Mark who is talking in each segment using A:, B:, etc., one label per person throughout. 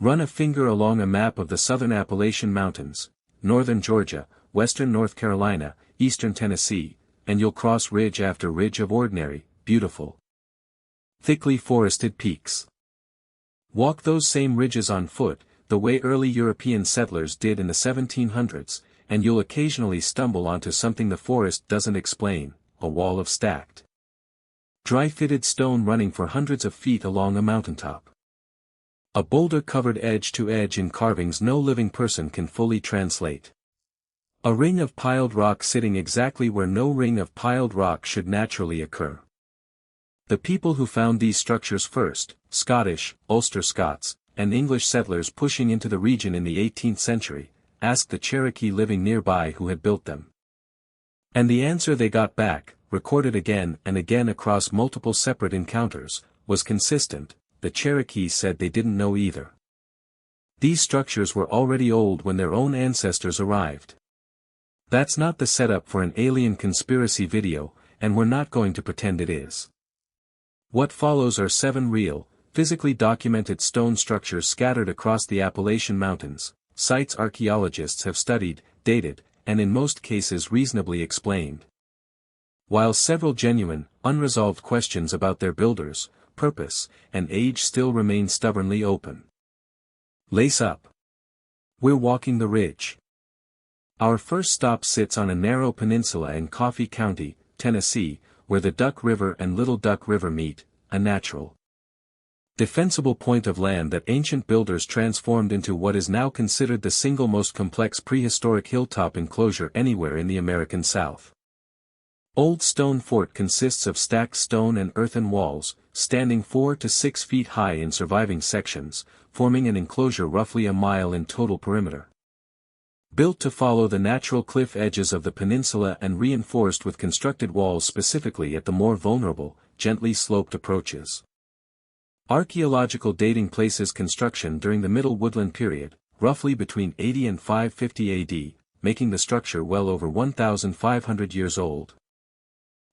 A: Run a finger along a map of the southern Appalachian Mountains, northern Georgia, western North Carolina, eastern Tennessee, and you'll cross ridge after ridge of ordinary, beautiful, thickly forested peaks. Walk those same ridges on foot, the way early European settlers did in the 1700s, and you'll occasionally stumble onto something the forest doesn't explain, a wall of stacked, dry-fitted stone running for hundreds of feet along a mountaintop. A boulder covered edge to edge in carvings no living person can fully translate. A ring of piled rock sitting exactly where no ring of piled rock should naturally occur. The people who found these structures first, Scottish, Ulster Scots, and English settlers pushing into the region in the 18th century, asked the Cherokee living nearby who had built them. And the answer they got back, recorded again and again across multiple separate encounters, was consistent: the Cherokee said they didn't know either. These structures were already old when their own ancestors arrived. That's not the setup for an alien conspiracy video, and we're not going to pretend it is. What follows are 7 real, physically documented stone structures scattered across the Appalachian Mountains, sites archaeologists have studied, dated, and in most cases reasonably explained. While several genuine, unresolved questions about their builders, purpose, and age still remain stubbornly open. Lace up. We're walking the ridge. Our first stop sits on a narrow peninsula in Coffee County, Tennessee, where the Duck River and Little Duck River meet, a natural, defensible point of land that ancient builders transformed into what is now considered the single most complex prehistoric hilltop enclosure anywhere in the American South. Old Stone Fort consists of stacked stone and earthen walls, standing 4 to 6 feet high in surviving sections, forming an enclosure roughly a mile in total perimeter. Built to follow the natural cliff edges of the peninsula and reinforced with constructed walls specifically at the more vulnerable, gently sloped approaches. Archaeological dating places construction during the Middle Woodland period, roughly between 80 and 550 AD, making the structure well over 1,500 years old.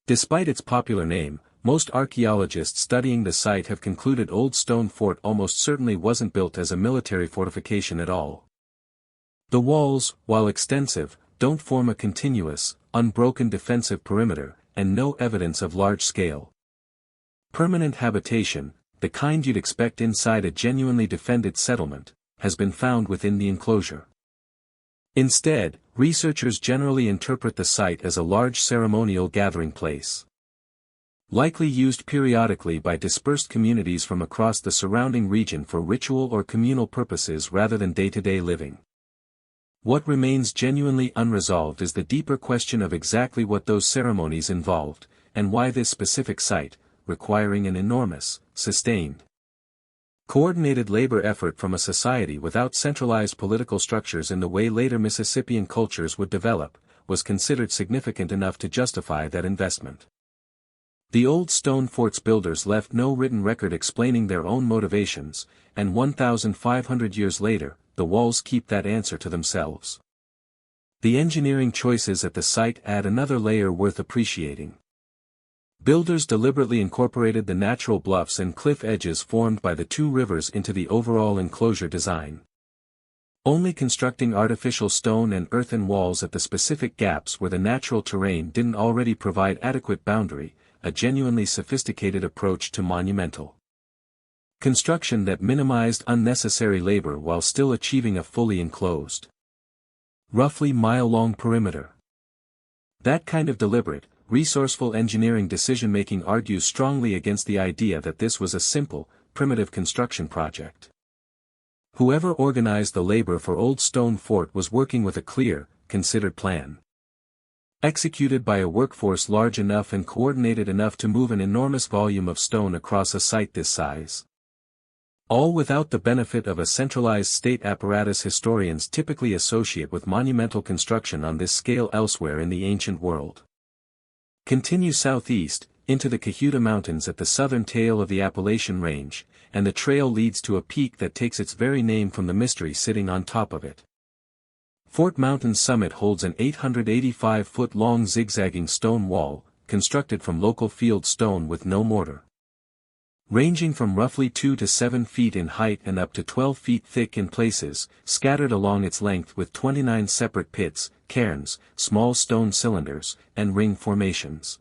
A: Despite its popular name, most archaeologists studying the site have concluded Old Stone Fort almost certainly wasn't built as a military fortification at all. The walls, while extensive, don't form a continuous, unbroken defensive perimeter, and no evidence of large-scale permanent habitation, the kind you'd expect inside a genuinely defended settlement, has been found within the enclosure. Instead, researchers generally interpret the site as a large ceremonial gathering place, likely used periodically by dispersed communities from across the surrounding region for ritual or communal purposes rather than day-to-day living. What remains genuinely unresolved is the deeper question of exactly what those ceremonies involved, and why this specific site, requiring an enormous, sustained, coordinated labor effort from a society without centralized political structures in the way later Mississippian cultures would develop, was considered significant enough to justify that investment. The Old Stone Fort's builders left no written record explaining their own motivations, and 1,500 years later, the walls keep that answer to themselves. The engineering choices at the site add another layer worth appreciating. Builders deliberately incorporated the natural bluffs and cliff edges formed by the two rivers into the overall enclosure design. Only constructing artificial stone and earthen walls at the specific gaps where the natural terrain didn't already provide adequate boundary, a genuinely sophisticated approach to monumental construction that minimized unnecessary labor while still achieving a fully enclosed, roughly mile-long perimeter. That kind of deliberate, resourceful engineering decision-making argues strongly against the idea that this was a simple, primitive construction project. Whoever organized the labor for Old Stone Fort was working with a clear, considered plan, executed by a workforce large enough and coordinated enough to move an enormous volume of stone across a site this size. All without the benefit of a centralized state apparatus historians typically associate with monumental construction on this scale elsewhere in the ancient world. Continue southeast, into the Cayuga Mountains at the southern tail of the Appalachian Range, and the trail leads to a peak that takes its very name from the mystery sitting on top of it. Fort Mountain's summit holds an 885-foot-long zigzagging stone wall, constructed from local field stone with no mortar. ranging from roughly 2 to 7 feet in height and up to 12 feet thick in places, scattered along its length with 29 separate pits, cairns, small stone cylinders, and ring formations.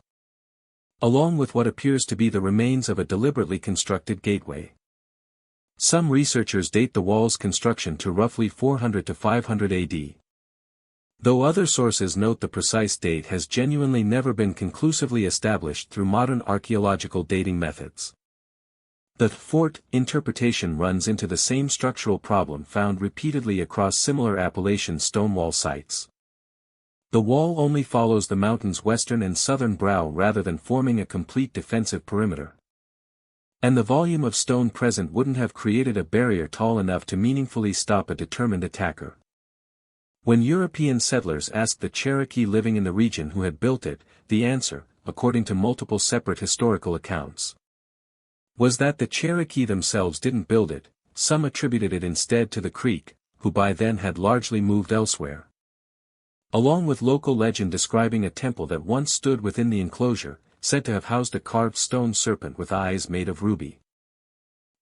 A: Along with what appears to be the remains of a deliberately constructed gateway. Some researchers date the wall's construction to roughly 400 to 500 AD. Though other sources note the precise date has genuinely never been conclusively established through modern archaeological dating methods. The fort interpretation runs into the same structural problem found repeatedly across similar Appalachian stonewall sites. The wall only follows the mountain's western and southern brow rather than forming a complete defensive perimeter. And the volume of stone present wouldn't have created a barrier tall enough to meaningfully stop a determined attacker. When European settlers asked the Cherokee living in the region who had built it, the answer, according to multiple separate historical accounts, was that the Cherokee themselves didn't build it. Some attributed it instead to the Creek, who by then had largely moved elsewhere. Along with local legend describing a temple that once stood within the enclosure, said to have housed a carved stone serpent with eyes made of ruby.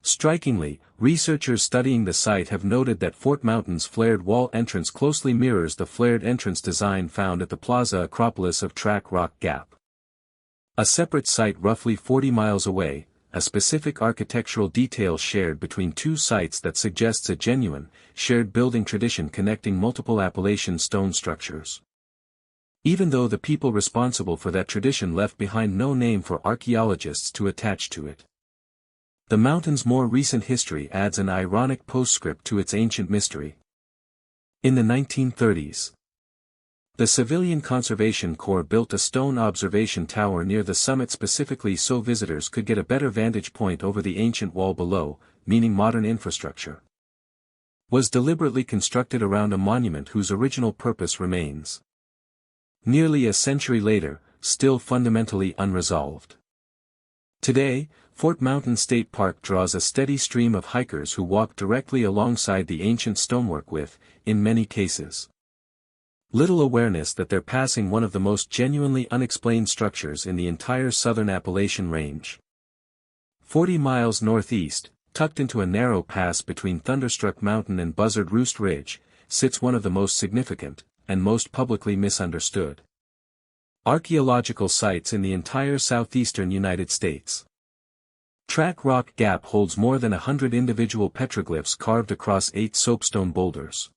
A: Strikingly, researchers studying the site have noted that Fort Mountain's flared wall entrance closely mirrors the flared entrance design found at the Plaza Acropolis of Track Rock Gap. A separate site roughly 40 miles away, a specific architectural detail shared between two sites that suggests a genuine, shared building tradition connecting multiple Appalachian stone structures. Even though the people responsible for that tradition left behind no name for archaeologists to attach to it. The mountain's more recent history adds an ironic postscript to its ancient mystery. In the 1930s, the Civilian Conservation Corps built a stone observation tower near the summit specifically so visitors could get a better vantage point over the ancient wall below, meaning modern infrastructure was deliberately constructed around a monument whose original purpose remains. Nearly a century later, still fundamentally unresolved. Today, Fort Mountain State Park draws a steady stream of hikers who walk directly alongside the ancient stonework with, in many cases, little awareness that they're passing one of the most genuinely unexplained structures in the entire southern Appalachian Range. 40 miles northeast, tucked into a narrow pass between Thunderstruck Mountain and Buzzard Roost Ridge, sits one of the most significant, and most publicly misunderstood archaeological sites in the entire southeastern United States. Track Rock Gap holds more than 100 individual petroglyphs carved across 8 soapstone boulders.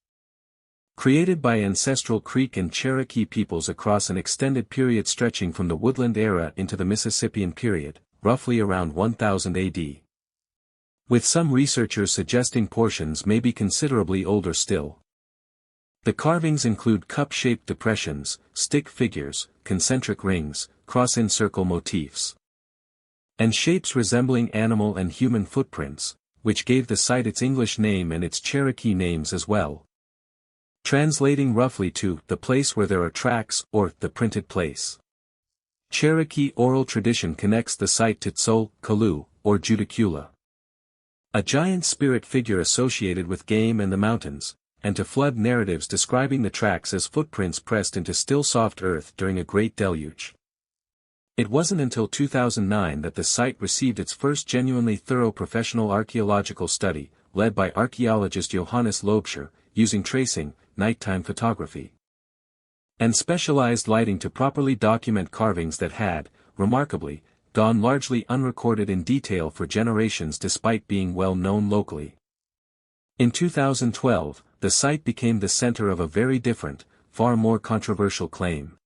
A: Created by ancestral Creek and Cherokee peoples across an extended period stretching from the Woodland era into the Mississippian period, roughly around 1000 AD. With some researchers suggesting portions may be considerably older still. The carvings include cup-shaped depressions, stick figures, concentric rings, cross-in-circle motifs, and shapes resembling animal and human footprints, which gave the site its English name and its Cherokee names as well. Translating roughly to the place where there are tracks or the printed place. Cherokee oral tradition connects the site to Tsol, Kalu, or Judicula, a giant spirit figure associated with game and the mountains, and to flood narratives describing the tracks as footprints pressed into still soft earth during a great deluge. It wasn't until 2009 that the site received its first genuinely thorough professional archaeological study, led by archaeologist Johannes Loebscher, using tracing, nighttime photography, and specialized lighting to properly document carvings that had, remarkably, gone largely unrecorded in detail for generations despite being well known locally. In 2012, the site became the center of a very different, far more controversial claim.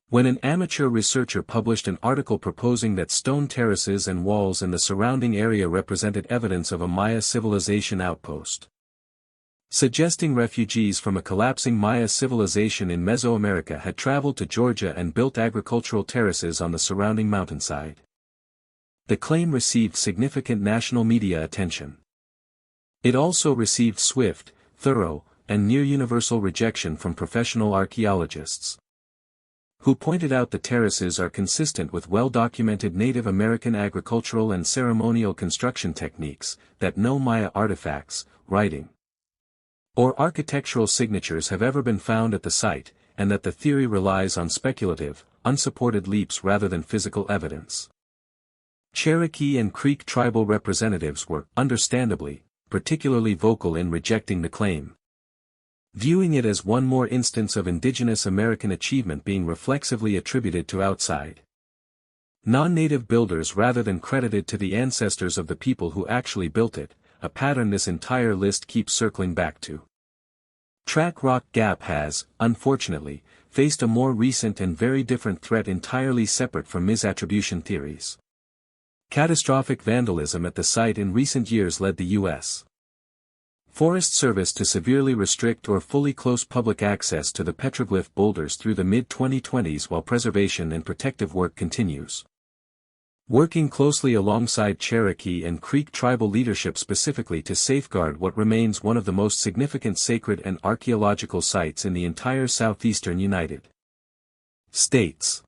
A: When an amateur researcher published an article proposing that stone terraces and walls in the surrounding area represented evidence of a Maya civilization outpost, suggesting refugees from a collapsing Maya civilization in Mesoamerica had traveled to Georgia and built agricultural terraces on the surrounding mountainside. The claim received significant national media attention. It also received swift, thorough, and near-universal rejection from professional archaeologists, who pointed out the terraces are consistent with well-documented Native American agricultural and ceremonial construction techniques, that no Maya artifacts, writing, or architectural signatures have ever been found at the site, and that the theory relies on speculative, unsupported leaps rather than physical evidence. Cherokee and Creek tribal representatives were, understandably, particularly vocal in rejecting the claim, viewing it as one more instance of indigenous American achievement being reflexively attributed to outside non-native builders rather than credited to the ancestors of the people who actually built it, a pattern this entire list keeps circling back to. Track Rock Gap has, unfortunately, faced a more recent and very different threat entirely separate from misattribution theories. Catastrophic vandalism at the site in recent years led the U.S. Forest Service to severely restrict or fully close public access to the petroglyph boulders through the mid-2020s while preservation and protective work continues. Working closely alongside Cherokee and Creek tribal leadership specifically to safeguard what remains one of the most significant sacred and archaeological sites in the entire southeastern United States.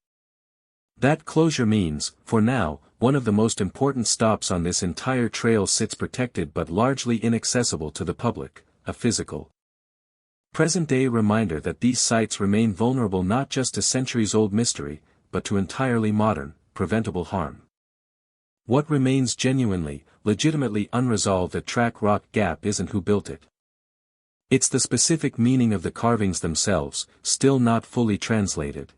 A: That closure means, for now, one of the most important stops on this entire trail sits protected but largely inaccessible to the public, a physical, present-day reminder that these sites remain vulnerable not just to centuries-old mystery, but to entirely modern, preventable harm. What remains genuinely, legitimately unresolved at Track Rock Gap isn't who built it. It's the specific meaning of the carvings themselves, still not fully translated.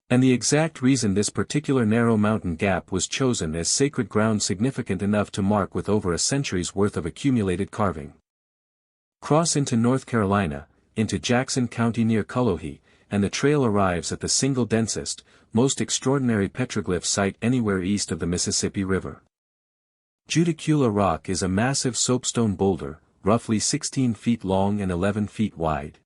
A: And the exact reason this particular narrow mountain gap was chosen as sacred ground significant enough to mark with over a century's worth of accumulated carving. Cross into North Carolina, into Jackson County near Cullowhee, and the trail arrives at the single densest, most extraordinary petroglyph site anywhere east of the Mississippi River. Judicula Rock is a massive soapstone boulder, roughly 16 feet long and 11 feet wide.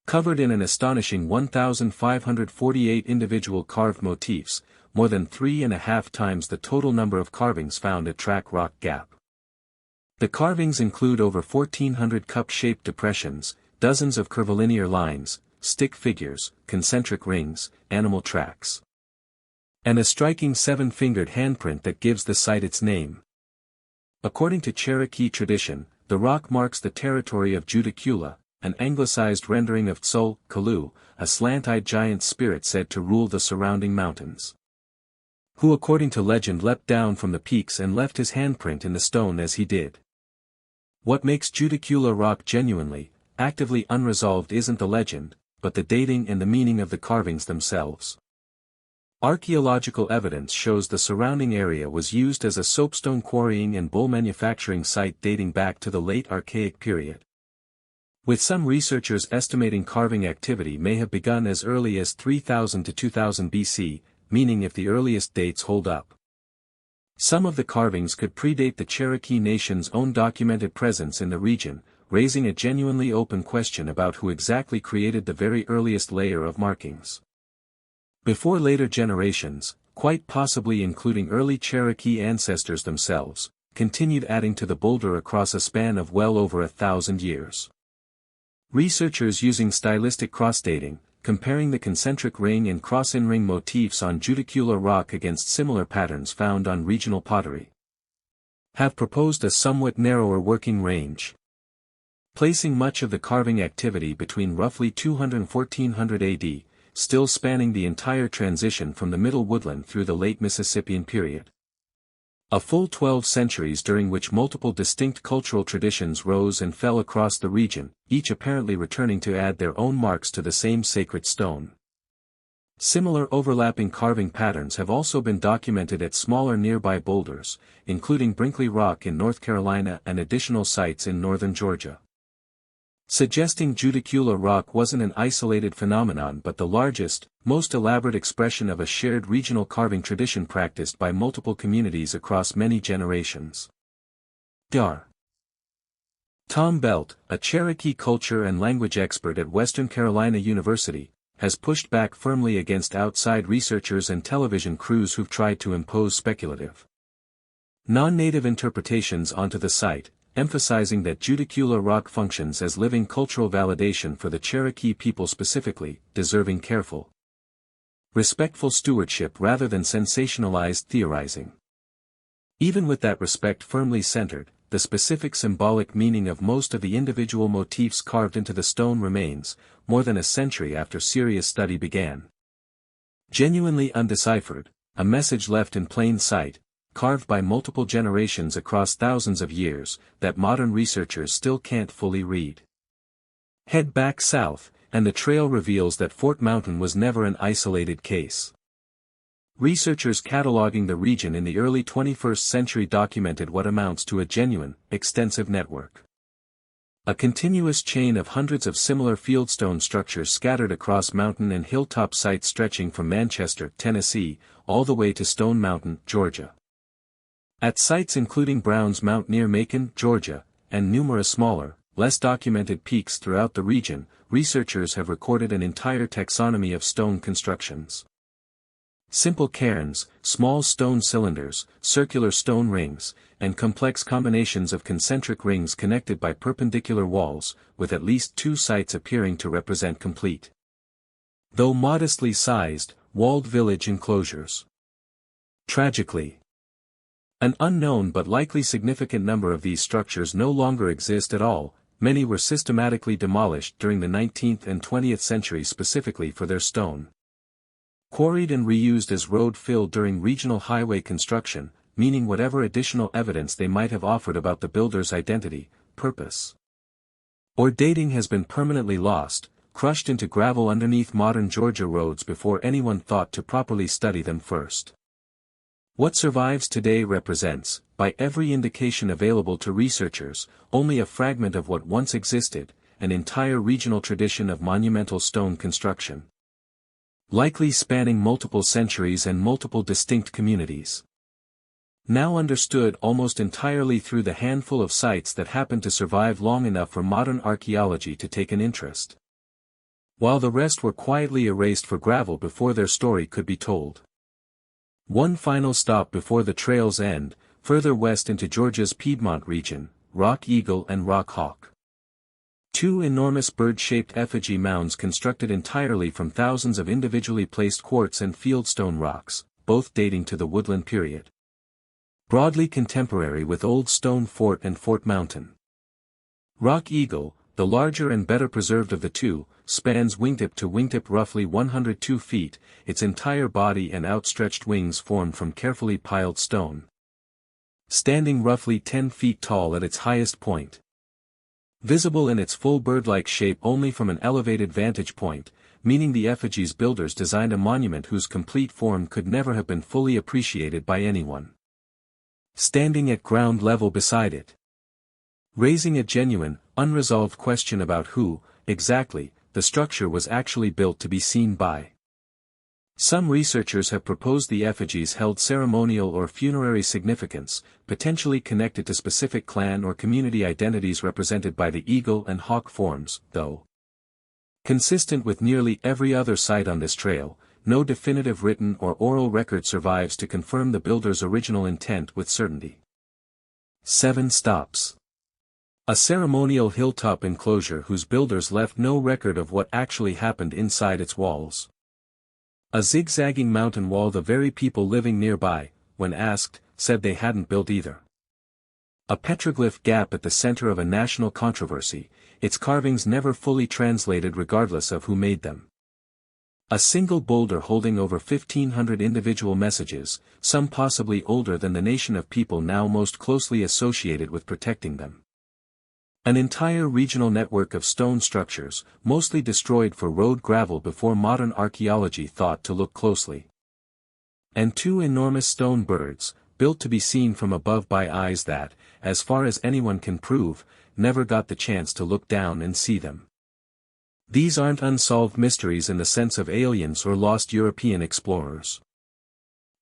A: Covered in an astonishing 1,548 individual carved motifs, more than 3.5 times the total number of carvings found at Track Rock Gap. The carvings include over 1,400 cup-shaped depressions, dozens of curvilinear lines, stick figures, concentric rings, animal tracks, and a striking 7-fingered handprint that gives the site its name. According to Cherokee tradition, the rock marks the territory of Judicula, an anglicized rendering of Tzul, Kalu, a slant-eyed giant spirit said to rule the surrounding mountains, who according to legend leapt down from the peaks and left his handprint in the stone as he did. What makes Judicula Rock genuinely, actively unresolved isn't the legend, but the dating and the meaning of the carvings themselves. Archaeological evidence shows the surrounding area was used as a soapstone quarrying and bowl manufacturing site dating back to the late Archaic period, with some researchers estimating carving activity may have begun as early as 3000 to 2000 BC, meaning if the earliest dates hold up, some of the carvings could predate the Cherokee Nation's own documented presence in the region, raising a genuinely open question about who exactly created the very earliest layer of markings. Before later generations, quite possibly including early Cherokee ancestors themselves, continued adding to the boulder across a span of well over 1,000 years. Researchers using stylistic cross-dating, comparing the concentric ring and cross-in-ring motifs on Judicula Rock against similar patterns found on regional pottery, have proposed a somewhat narrower working range, placing much of the carving activity between roughly 200 and 1400 AD, still spanning the entire transition from the Middle Woodland through the late Mississippian period. A full 12 centuries during which multiple distinct cultural traditions rose and fell across the region, each apparently returning to add their own marks to the same sacred stone. Similar overlapping carving patterns have also been documented at smaller nearby boulders, including Brinkley Rock in North Carolina and additional sites in northern Georgia, suggesting Judicula Rock wasn't an isolated phenomenon but the largest, most elaborate expression of a shared regional carving tradition practiced by multiple communities across many generations. Dr. Tom Belt, a Cherokee culture and language expert at Western Carolina University, has pushed back firmly against outside researchers and television crews who've tried to impose speculative, non-native interpretations onto the site, emphasizing that Judicula Rock functions as living cultural validation for the Cherokee people specifically, deserving careful, respectful stewardship rather than sensationalized theorizing. Even with that respect firmly centered, the specific symbolic meaning of most of the individual motifs carved into the stone remains, more than a century after serious study began, genuinely undeciphered, a message left in plain sight, carved by multiple generations across thousands of years, that modern researchers still can't fully read. Head back south, and the trail reveals that Fort Mountain was never an isolated case. Researchers cataloging the region in the early 21st century documented what amounts to a genuine, extensive network. A continuous chain of hundreds of similar fieldstone structures scattered across mountain and hilltop sites stretching from Manchester, Tennessee, all the way to Stone Mountain, Georgia. At sites including Brown's Mount near Macon, Georgia, and numerous smaller, less documented peaks throughout the region, researchers have recorded an entire taxonomy of stone constructions. Simple cairns, small stone cylinders, circular stone rings, and complex combinations of concentric rings connected by perpendicular walls, with at least two sites appearing to represent complete, though modestly sized, walled village enclosures. Tragically, an unknown but likely significant number of these structures no longer exist at all. Many were systematically demolished during the 19th and 20th centuries specifically for their stone. Quarried and reused as road fill during regional highway construction, meaning whatever additional evidence they might have offered about the builder's identity, purpose, or dating has been permanently lost, crushed into gravel underneath modern Georgia roads before anyone thought to properly study them first. What survives today represents, by every indication available to researchers, only a fragment of what once existed, an entire regional tradition of monumental stone construction, likely spanning multiple centuries and multiple distinct communities. Now understood almost entirely through the handful of sites that happen to survive long enough for modern archaeology to take an interest, while the rest were quietly erased for gravel before their story could be told. One final stop before the trail's end, further west into Georgia's Piedmont region, Rock Eagle and Rock Hawk. Two enormous bird-shaped effigy mounds constructed entirely from thousands of individually placed quartz and fieldstone rocks, both dating to the Woodland period. Broadly contemporary with Old Stone Fort and Fort Mountain. Rock Eagle, the larger and better preserved of the two, spans wingtip to wingtip roughly 102 feet, its entire body and outstretched wings formed from carefully piled stone, standing roughly 10 feet tall at its highest point. Visible in its full bird-like shape only from an elevated vantage point, meaning the effigy's builders designed a monument whose complete form could never have been fully appreciated by anyone standing at ground level beside it, raising a genuine, unresolved question about who, exactly, the structure was actually built to be seen by. Some researchers have proposed the effigies held ceremonial or funerary significance, potentially connected to specific clan or community identities represented by the eagle and hawk forms, though consistent with nearly every other site on this trail, no definitive written or oral record survives to confirm the builder's original intent with certainty. 7 stops. A ceremonial hilltop enclosure whose builders left no record of what actually happened inside its walls. A zigzagging mountain wall the very people living nearby, when asked, said they hadn't built either. A petroglyph gap at the center of a national controversy, its carvings never fully translated regardless of who made them. A single boulder holding over 1,500 individual messages, some possibly older than the nation of people now most closely associated with protecting them. An entire regional network of stone structures, mostly destroyed for road gravel before modern archaeology thought to look closely. And 2 enormous stone birds, built to be seen from above by eyes that, as far as anyone can prove, never got the chance to look down and see them. These aren't unsolved mysteries in the sense of aliens or lost European explorers.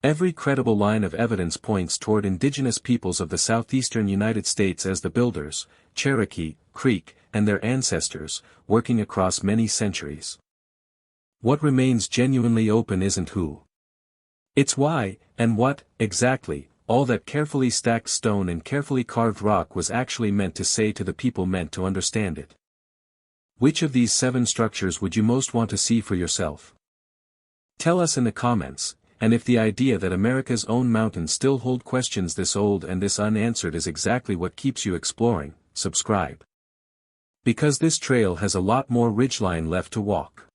A: Every credible line of evidence points toward indigenous peoples of the southeastern United States as the builders, Cherokee, Creek, and their ancestors, working across many centuries. What remains genuinely open isn't who. It's why, and what, exactly, all that carefully stacked stone and carefully carved rock was actually meant to say to the people meant to understand it. Which of these 7 structures would you most want to see for yourself? Tell us in the comments, and if the idea that America's own mountains still hold questions this old and this unanswered is exactly what keeps you exploring, subscribe. Because this trail has a lot more ridgeline left to walk.